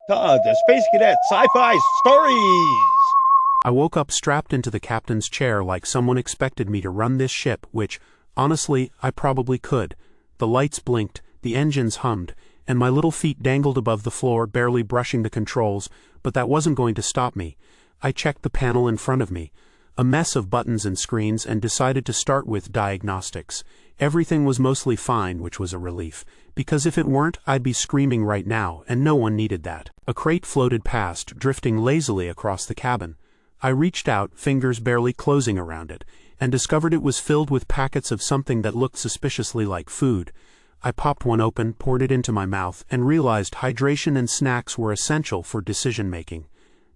The Space Cadet Sci-Fi Stories! I woke up strapped into the captain's chair like someone expected me to run this ship, which, honestly, I probably could. The lights blinked, the engines hummed, and my little feet dangled above the floor, barely brushing the controls, but that wasn't going to stop me. I checked the panel in front of me, a mess of buttons and screens, and decided to start with diagnostics. Everything was mostly fine, which was a relief, because if it weren't, I'd be screaming right now, and no one needed that. A crate floated past, drifting lazily across the cabin. I reached out, fingers barely closing around it, and discovered it was filled with packets of something that looked suspiciously like food. I popped one open, poured it into my mouth, and realized hydration and snacks were essential for decision-making.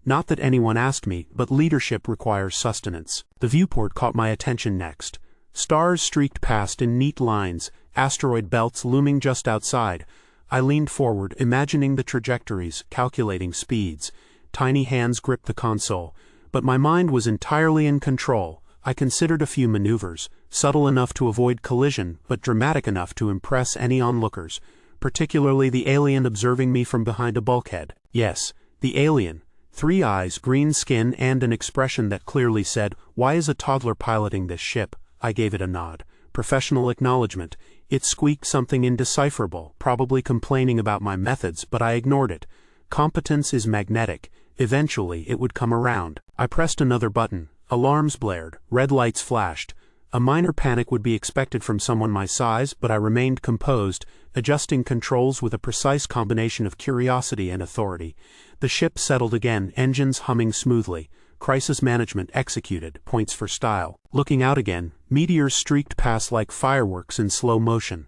Not that anyone asked me, but leadership requires sustenance. The viewport caught my attention next. Stars streaked past in neat lines, asteroid belts looming just outside. I leaned forward, imagining the trajectories, calculating speeds. Tiny hands gripped the console, but my mind was entirely in control. I considered a few maneuvers, subtle enough to avoid collision, but dramatic enough to impress any onlookers, particularly the alien observing me from behind a bulkhead. Yes, the alien. 3 eyes, green skin, and an expression that clearly said, "Why is a toddler piloting this ship?" I gave it a nod. Professional acknowledgement. It squeaked something indecipherable, probably complaining about my methods, but I ignored it. Competence is magnetic. Eventually, it would come around. I pressed another button. Alarms blared. Red lights flashed. A minor panic would be expected from someone my size, but I remained composed, adjusting controls with a precise combination of curiosity and authority. The ship settled again, engines humming smoothly. Crisis management executed, points for style. Looking out again, meteors streaked past like fireworks in slow motion.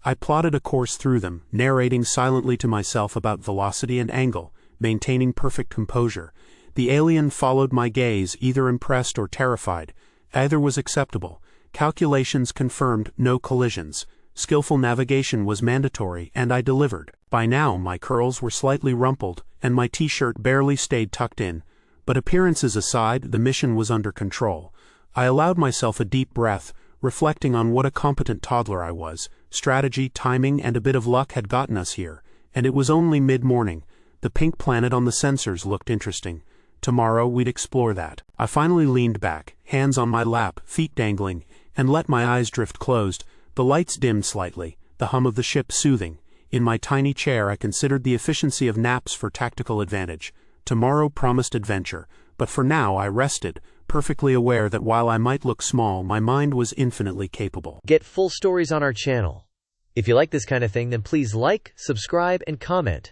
I plotted a course through them, narrating silently to myself about velocity and angle, maintaining perfect composure. The alien followed my gaze, either impressed or terrified. Either was acceptable. Calculations confirmed no collisions. Skillful navigation was mandatory, and I delivered. By now my curls were slightly rumpled, and my t-shirt barely stayed tucked in. But appearances aside, the mission was under control. I allowed myself a deep breath, reflecting on what a competent toddler I was. Strategy, timing, and a bit of luck had gotten us here, and it was only mid-morning. The pink planet on the sensors looked interesting. Tomorrow we'd explore that. I finally leaned back, hands on my lap, feet dangling, and let my eyes drift closed. The lights dimmed slightly, the hum of the ship soothing. In my tiny chair I considered the efficiency of naps for tactical advantage. Tomorrow promised adventure, but for now I rested, perfectly aware that while I might look small, my mind was infinitely capable. Get full stories on our channel. If you like this kind of thing, then please like, subscribe, and comment.